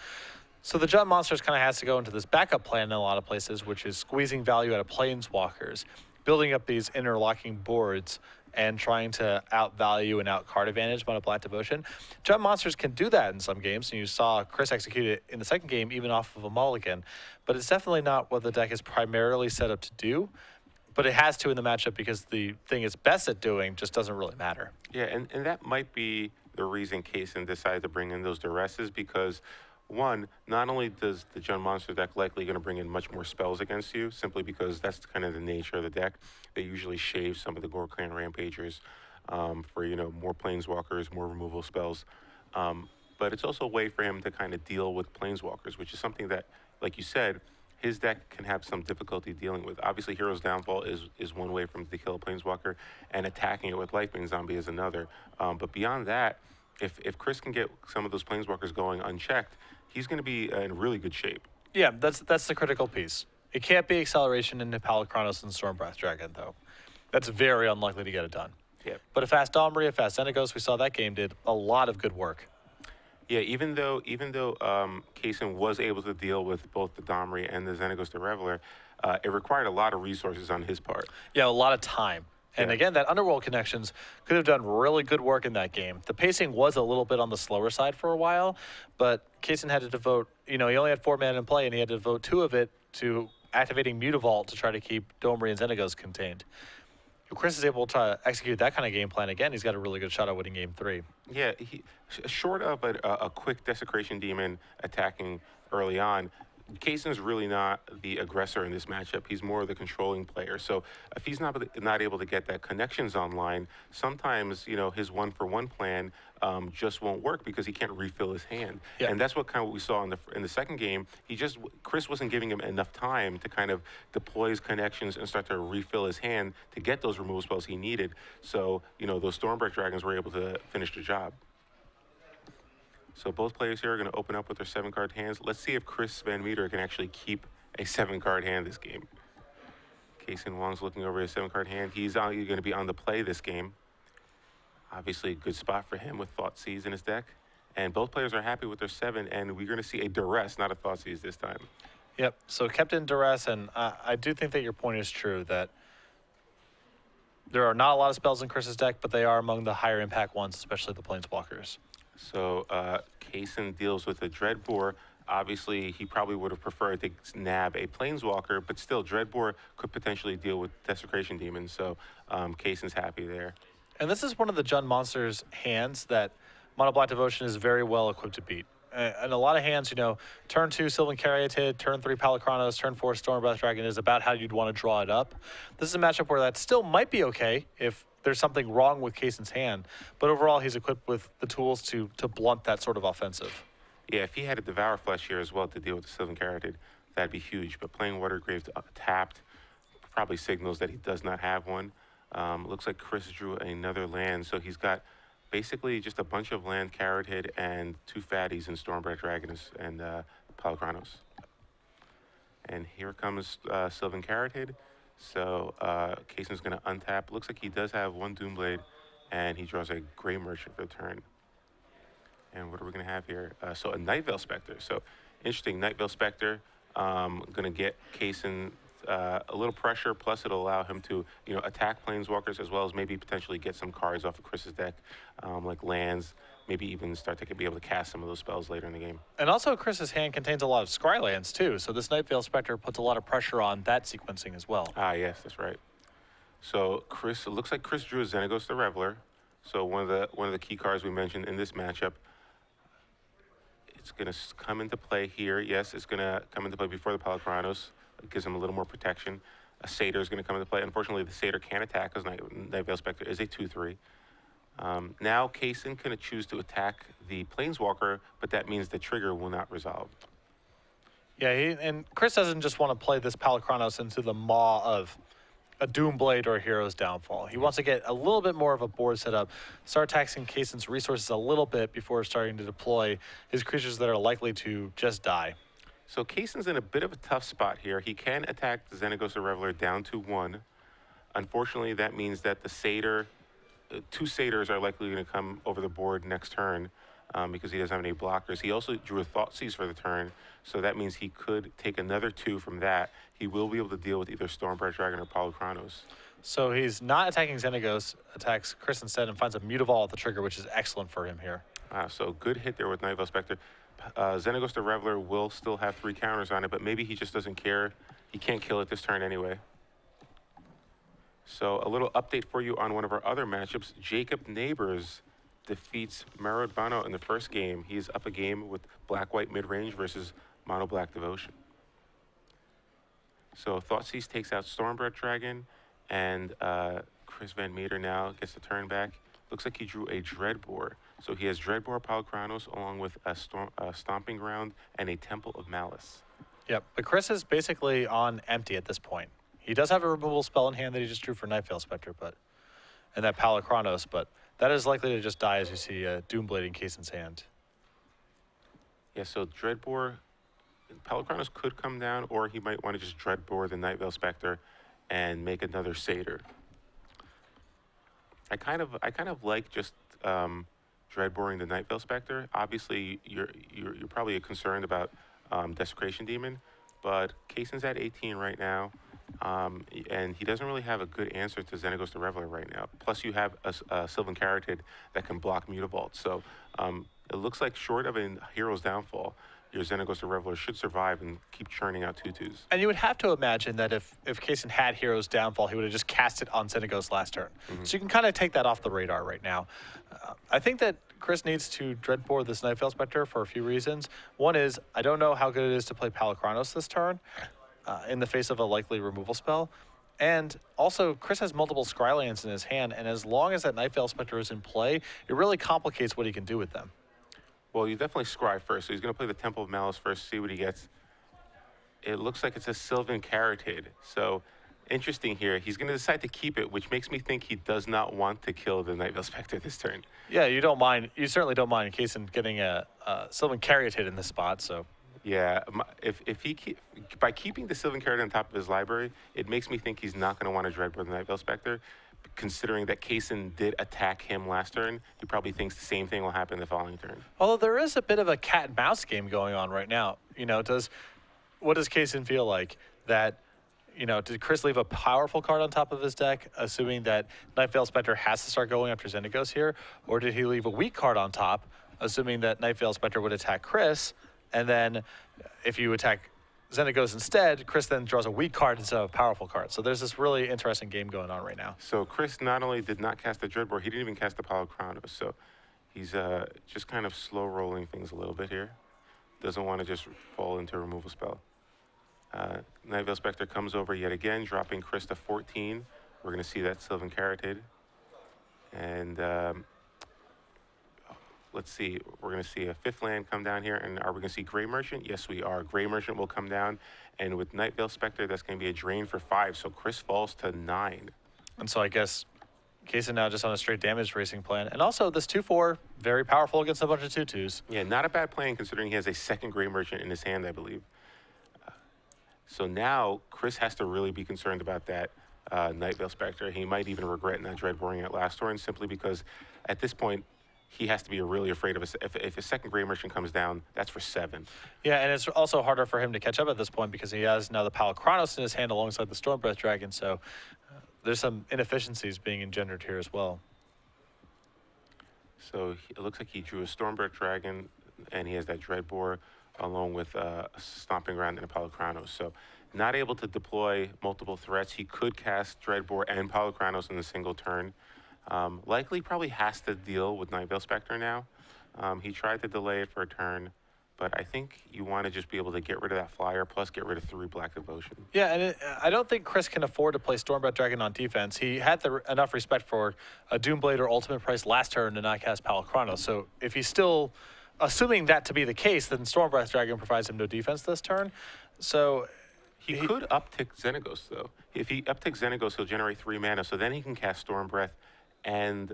So the Jund Monsters kind of has to go into this backup plan in a lot of places, which is squeezing value out of Planeswalkers, building up these interlocking boards, and trying to outvalue and outcard advantage Mono Black Devotion. Jund Monsters can do that in some games, and you saw Chris execute it in the second game, even off of a mulligan. But it's definitely not what the deck is primarily set up to do. But it has to in the matchup because the thing it's best at doing just doesn't really matter. Yeah, and that might be the reason Kason decided to bring in those duresses, because one, not only does the Jund Monster deck likely going to bring in much more spells against you, simply because that's kind of the nature of the deck. They usually shave some of the Gore Clan Rampagers for, more Planeswalkers, more removal spells. But it's also a way for him to kind of deal with Planeswalkers, which is something that, like you said, his deck can have some difficulty dealing with. Obviously, Hero's Downfall is one way for him to kill a Planeswalker, and attacking it with Lifebane Zombie is another. But beyond that, if Chris can get some of those Planeswalkers going unchecked, he's going to be in really good shape. Yeah, that's the critical piece. It can't be acceleration into Palakranos and Stormbreath Dragon, though. That's very unlikely to get it done. Yeah. But a fast Domri, a fast Xenagos, we saw that game did a lot of good work. Yeah, even though Kason was able to deal with both the Domri and the Xenagos the Reveler, it required a lot of resources on his part. Yeah, a lot of time. And Yeah. again, that Underworld connections could have done really good work in that game. The pacing was a little bit on the slower side for a while, but Kason had to devote, he only had 4 mana in play, and he had to devote 2 of it to activating Mutavault to try to keep Domri and Xenagos contained. If Chris is able to execute that kind of game plan again, he's got a really good shot at winning game 3. Yeah, short of a quick Desecration Demon attacking early on, Kason's really not the aggressor in this matchup. He's more of the controlling player. So if he's not able to get that connections online, sometimes his 1-for-1 plan just won't work because he can't refill his hand. Yeah. And that's what we saw in the second game. Chris wasn't giving him enough time to kind of deploy his connections and start to refill his hand to get those removal spells he needed. So those Stormbreath Dragons were able to finish the job. So both players here are going to open up with their 7-card hands. Let's see if Chris VanMeter can actually keep a 7-card hand this game. Kason Wong's looking over his 7-card hand. He's going to be on the play this game. Obviously, a good spot for him with Thoughtseize in his deck. And both players are happy with their 7, and we're going to see a Duress, not a Thoughtseize this time. Yep, so kept in Duress, and I do think that your point is true, that there are not a lot of spells in Chris's deck, but they are among the higher impact ones, especially the Planeswalkers. So Kason deals with a Dreadbore. Obviously, he probably would have preferred to nab a Planeswalker, but still, Dreadbore could potentially deal with Desecration Demons, so Kason's happy there. And this is one of the Jund Monsters' hands that Mono Black Devotion is very well equipped to beat. And a lot of hands, turn 2 Sylvan Caryatid, turn 3 Palakranos, turn 4 Stormbreath Dragon is about how you'd want to draw it up. This is a matchup where that still might be okay if there's something wrong with Kason's hand, but overall he's equipped with the tools to blunt that sort of offensive. Yeah, if he had a Devour Flesh here as well to deal with the Sylvan Caryatid, that'd be huge. But playing Watergrave tapped probably signals that he does not have one. Looks like Chris drew another land, so he's got basically just a bunch of land Caryatid and 2 fatties in Stormbreath Dragons and Palakranos. And here comes Sylvan Caryatid. So Kason's going to untap. Looks like he does have 1 Doomblade, and he draws a Grey Merchant for the turn. And what are we going to have here? So a Night Veil Spectre. So interesting, Night Veil Spectre. Going to get Kason a little pressure, plus it'll allow him to, attack planeswalkers as well as maybe potentially get some cards off of Chris's deck, like lands, maybe even start to be able to cast some of those spells later in the game. And also, Chris's hand contains a lot of Scrylands, too, so this Nightveil Spectre puts a lot of pressure on that sequencing as well. Ah, yes, that's right. So it looks like Chris drew a Xenagos the Reveler. So one of the key cards we mentioned in this matchup. It's going to come into play here. Yes, it's going to come into play before the Palicranos. It gives him a little more protection. A Satyr is going to come into play. Unfortunately, the Satyr can't attack because Nightveil Spectre is a 2/3. Now, Kasun can choose to attack the Planeswalker, but that means the trigger will not resolve. Yeah, and Chris doesn't just want to play this Palicranos into the maw of a Doomblade or a Hero's Downfall. He wants to get a little bit more of a board set up, start taxing Kasun's resources a little bit before starting to deploy his creatures that are likely to just die. So Kasun's in a bit of a tough spot here. He can attack the Xenagos the Reveler down to 1. Unfortunately, that means that the Satyr, 2 Satyrs are likely going to come over the board next turn because he doesn't have any blockers. He also drew a Thoughtseize for the turn, so that means he could take another 2 from that. He will be able to deal with either Stormbright Dragon or Palicranos. So he's not attacking Xenagos, attacks Chris instead, and finds a Mutavault at the trigger, which is excellent for him here. So good hit there with Nightveil Spectre. Xenagos the Reveler will still have 3 counters on it, but maybe he just doesn't care. He can't kill it this turn anyway. So a little update for you on one of our other matchups. Jacob Neighbors defeats Marod Bano in the first game. He's up a game with Black-White mid-range versus Mono-Black Devotion. So Thoughtseize takes out Stormbright Dragon, and Chris VanMeter now gets the turn back. Looks like he drew a Dreadbore. So he has Dreadbore Palicranos along with a Stomping Ground and a Temple of Malice. Yep, but Chris is basically on empty at this point. He does have a removal spell in hand that he just drew for Nightveil Spectre, and that Palicranos, but that is likely to just die as you see Doomblade in Kasun's hand. Yeah, so Dreadbore, Palicranos could come down, or he might want to just Dreadbore the Nightveil Spectre and make another Satyr. I kind of like just Dreadboring the Nightveil Spectre. Obviously, you're probably concerned about Desecration Demon, but Kasun's at 18 right now. And he doesn't really have a good answer to Xenagos the Reveler right now. Plus, you have a Sylvan Caryatid that can block Mutavault. So it looks like short of a Hero's Downfall, your Xenagos the Reveler should survive and keep churning out 2/2s. And you would have to imagine that if Kasun had Hero's Downfall, he would have just cast it on Xenagos last turn. So you can kind of take that off the radar right now. I think that Chris needs to Dreadbore this Nightveil Spectre for a few reasons. One is, I don't know how good it is to play Palicranos this turn in the face of a likely removal spell. And also, Chris has multiple Scrylands in his hand, and as long as that Nightveil Spectre is in play, it really complicates what he can do with them. Well, you definitely scry first. So he's going to play the Temple of Malice first, see what he gets. It looks like it's a Sylvan Caryatid. So interesting here. He's going to decide to keep it, which makes me think he does not want to kill the Nightveil Spectre this turn. Yeah, you don't mind. You certainly don't mind Kasun getting a Sylvan Caryatid in this spot. So yeah, by keeping the Sylvan Caryatid on top of his library, it makes me think he's not going to want to Dreadbore the Nightveil Spectre. Considering that Kasun did attack him last turn, he probably thinks the same thing will happen the following turn. Although there is a bit of a cat and mouse game going on right now. What does Kasun feel like? That, did Chris leave a powerful card on top of his deck, assuming that Nightveil Spectre has to start going after Xenagos here? Or did he leave a weak card on top, assuming that Nightveil Spectre would attack Chris, and then if you attack Xenagos instead, Chris then draws a weak card instead of a powerful card. So there's this really interesting game going on right now. So Chris not only did not cast the Dreadbore, he didn't even cast the Palicranos. So he's just kind of slow rolling things a little bit here. Doesn't want to just fall into a removal spell. Nightveil Spectre comes over yet again, dropping Chris to 14. We're going to see that Sylvan Caryatid. And let's see, we're going to see a 5th land come down here. And are we going to see Grey Merchant? Yes, we are. Grey Merchant will come down. And with Nightveil Spectre, that's going to be a drain for 5. So Chris falls to 9. And so I guess Kasun now just on a straight damage racing plan. And also this 2/4, very powerful against a bunch of 2/2s. Yeah, not a bad plan considering he has a 2nd Grey Merchant in his hand, I believe. So now Chris has to really be concerned about that Nightveil Spectre. He might even regret not Dreadboring it last turn simply because at this point, he has to be really afraid of if a second Gray Merchant comes down, that's for 7. Yeah, and it's also harder for him to catch up at this point because he has now the Palakronos in his hand alongside the Stormbreath Dragon, so there's some inefficiencies being engendered here as well. So it looks like he drew a Stormbreath Dragon, and he has that Dreadbore along with a Stomping Ground and a Palakronos. So not able to deploy multiple threats. He could cast Dreadbore and Palakronos in a single turn. Likely probably has to deal with Nightveil Spectre now. He tried to delay it for a turn, but I think you want to just be able to get rid of that flyer, plus get rid of 3 Black Devotion. Yeah, and I don't think Chris can afford to play Stormbreath Dragon on defense. He had enough respect for a Doomblade or Ultimate Price last turn to not cast Palakronos. So if he's still assuming that to be the case, then Stormbreath Dragon provides him no defense this turn. So he could uptick Xenagos, though. If he upticks Xenagos, he'll generate 3 mana, so then he can cast Stormbreath and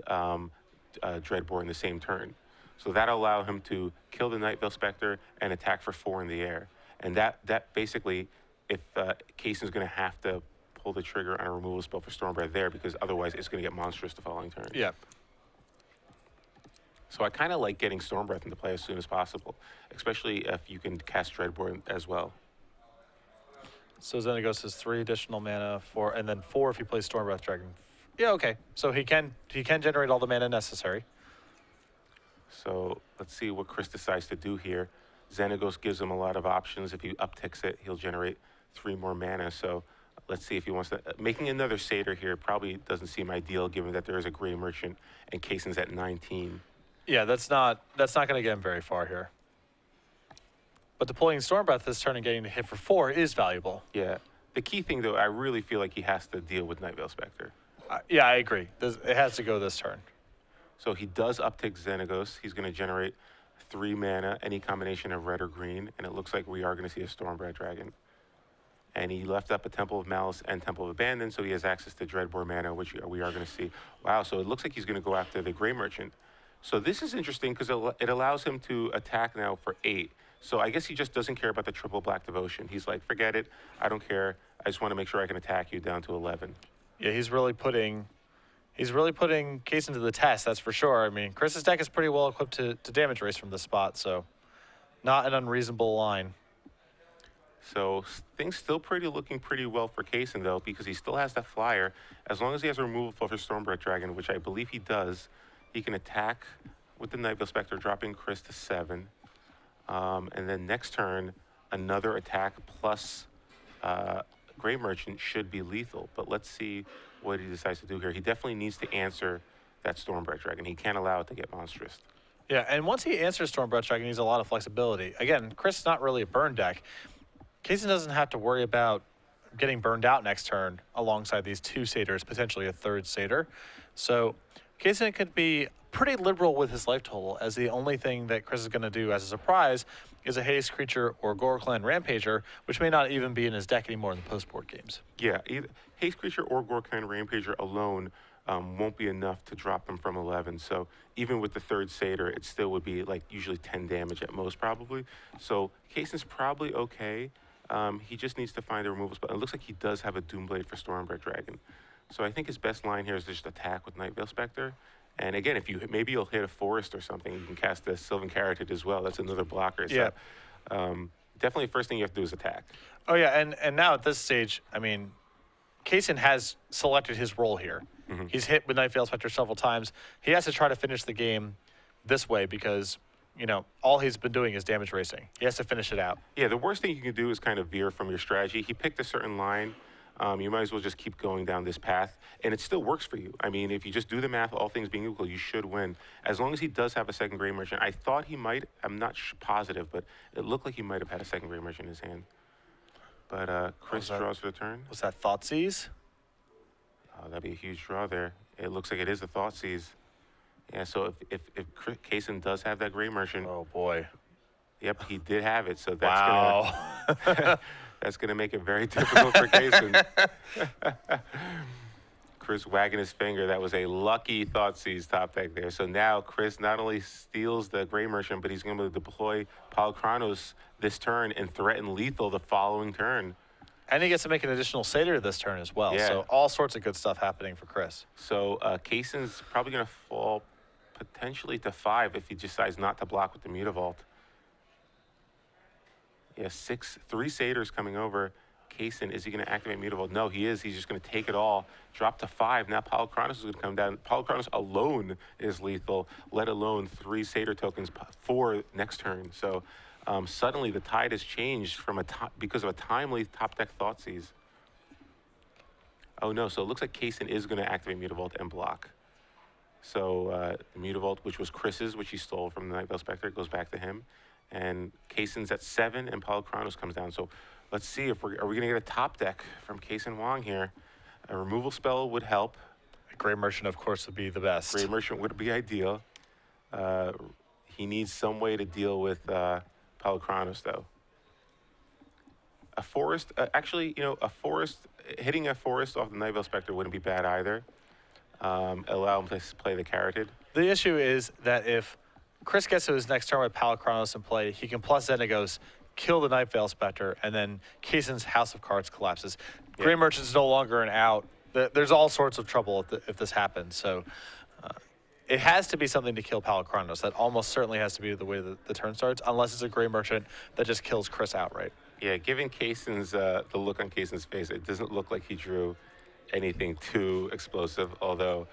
Dreadbore in the same turn. So that'll allow him to kill the Nightveil Spectre and attack for 4 in the air. And that basically, if Kason's going to have to pull the trigger on a removal spell for Stormbreath there, because otherwise it's going to get monstrous the following turn. Yeah. So I kind of like getting Stormbreath into play as soon as possible, especially if you can cast Dreadbore as well. So Xenagos is 3 additional mana, and then 4 if he plays Stormbreath Dragon. Yeah, okay. So he can generate all the mana necessary. So let's see what Chris decides to do here. Xenagos gives him a lot of options. If he upticks it, he'll generate 3 more mana. So let's see if he wants to. Making another Satyr here probably doesn't seem ideal, given that there is a Gray Merchant and Kason's at 19. Yeah, that's not going to get him very far here. But deploying Stormbreath this turn and getting to hit for 4 is valuable. Yeah. The key thing, though, I really feel like he has to deal with Nightveil Spectre. Yeah, I agree. It has to go this turn. So he does uptick Xenagos. He's going to generate 3 mana, any combination of red or green, and it looks like we are going to see a Stormbreath Dragon. And he left up a Temple of Malice and Temple of Abandon, so he has access to Dreadbore mana, which we are going to see. Wow, so it looks like he's going to go after the Gray Merchant. So this is interesting because it allows him to attack now for 8. So I guess he just doesn't care about the triple Black Devotion. He's like, forget it. I don't care. I just want to make sure I can attack you down to 11. Yeah, he's really putting Kason to the test, that's for sure. I mean, Chris's deck is pretty well equipped to damage race from this spot, so not an unreasonable line. So things still looking pretty well for Kason, though, because he still has that flyer. As long as he has a removal for Stormbreath Dragon, which I believe he does, he can attack with the Nightveil Spectre, dropping Chris to 7. And then next turn, another attack plus Gray Merchant should be lethal. But let's see what he decides to do here. He definitely needs to answer that Stormbreath Dragon. He can't allow it to get monstrous. Yeah, and once he answers Stormbreath Dragon, he needs a lot of flexibility. Again, Chris is not really a burn deck. Kason doesn't have to worry about getting burned out next turn alongside these 2 Satyrs, potentially a 3rd Satyr. So Kason could be pretty liberal with his life total, as the only thing that Chris is going to do as a surprise is a Haze Creature or Gorklan Rampager, which may not even be in his deck anymore in the post-board games. Yeah, either Haze Creature or Gorklan Rampager alone won't be enough to drop them from 11. So even with the 3rd Satyr, it still would be like usually 10 damage at most probably. So Kason's probably okay. He just needs to find a removal spell. It looks like he does have a Doomblade for Stormbreath Dragon. So I think his best line here is just attack with Nightveil Spectre. And again, if maybe you'll hit a forest or something, you can cast the Sylvan Carotid as well. That's another blocker. Yeah. So definitely first thing you have to do is attack. Oh yeah, and now at this stage, I mean, Kason has selected his role here. Mm-hmm. He's hit with Nightveil Spectre several times. He has to try to finish the game this way because, you know, all he's been doing is damage racing. He has to finish it out. Yeah, the worst thing you can do is kind of veer from your strategy. He picked a certain line. You might as well just keep going down this path, and it still works for you. I mean, if you just do the math, all things being equal, you should win. As long as he does have a second Gray Merchant. I thought he might. I'm not positive, but it looked like he might have had a second Gray Merchant in his hand. But Chris draws for the turn. Was that Thoughtseize? Oh, that'd be a huge draw there. It looks like it is the Thoughtseize. Yeah, so if Kason does have that Gray Merchant. Oh, boy. Yep, he did have it, so that's wow. That's going to make it very difficult for Kason. Chris wagging his finger. That was a lucky Thoughtseize top deck there. So now Chris not only steals the Gray Merchant, but he's going to deploy Palakronos this turn and threaten lethal the following turn. And he gets to make an additional Satyr this turn as well. Yeah. So all sorts of good stuff happening for Chris. So Kason's probably going to fall potentially to 5 if he decides not to block with the Mutavault. Yeah, 3 Satyrs coming over. Kasun, is he going to activate Mutavault? No, he is. He's just going to take it all. Drop to 5. Now Polychronos is going to come down. Polychronos alone is lethal, let alone 3 Satyr tokens, 4 next turn. So suddenly the tide has changed from because of a timely top deck Thoughtseize. Oh no, so it looks like Kasun is going to activate Mutavault and block. So the Mutavault, which was Chris's, which he stole from the Night Veil Spectre, goes back to him. And Kasun's at 7, and Polychronos comes down. So let's see if are we going to get a top deck from Kasun Wong here. A removal spell would help. A Grey Merchant, of course, would be the best. Grey Merchant would be ideal. He needs some way to deal with Polychronos, though. A forest, actually, you know, hitting a forest off the Night Veil Spectre wouldn't be bad either. Allow him to play the Carroted. The issue is that if Chris gets to his next turn with Polychronos in play, he can plus Xenagos, kill the Night Veil Spectre, and then Kasun's House of Cards collapses. Yeah. Grey Merchant's no longer an out. There's all sorts of trouble if this happens. So it has to be something to kill Polychronos. That almost certainly has to be the way the turn starts, unless it's a Grey Merchant that just kills Chris outright. Yeah, given Kasun's, the look on Kasun's face, it doesn't look like he drew anything too explosive, although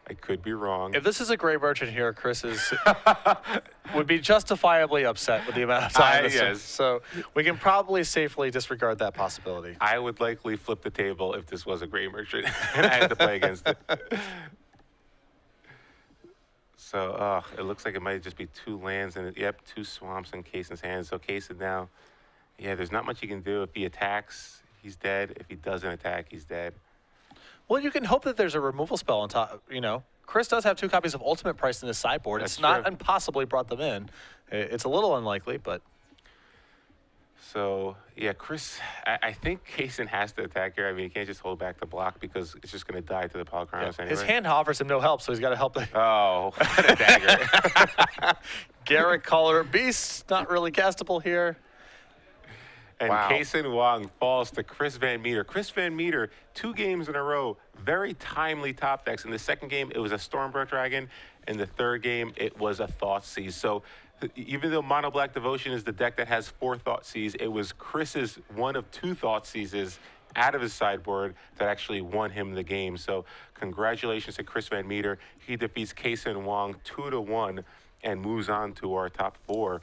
I could be wrong. If this is a Grey Merchant here, Chris would be justifiably upset with the amount of time this is. So we can probably safely disregard that possibility. I would likely flip the table if this was a Grey Merchant and I had to play against it. So it looks like it might just be 2 lands and yep, 2 swamps in Kasun's hands. So Kasun now, yeah, there's not much he can do. If he attacks, he's dead. If he doesn't attack, he's dead. Well, you can hope that there's a removal spell on top. You know, Chris does have 2 copies of Ultimate Price in his sideboard. It's not impossibly brought them in. It's a little unlikely, but. So, yeah, Chris, I think Kasun has to attack here. I mean, he can't just hold back the block because it's just going to die to the Polychronos anyway. His hand offers him no help, so he's got to help. Oh, what a dagger. Garrett Caller Beast, not really castable here. And Kasun Wong falls to Chris VanMeter. Chris VanMeter, 2 games in a row, very timely top decks. In the second game, it was a Stormbird Dragon. In the third game, it was a Thoughtseize. So even though Mono Black Devotion is the deck that has 4 Thoughtseize, it was Chris's one of 2 Thoughtseizes out of his sideboard that actually won him the game. So congratulations to Chris VanMeter. He defeats Kasun Wong 2-1 and moves on to our top 4.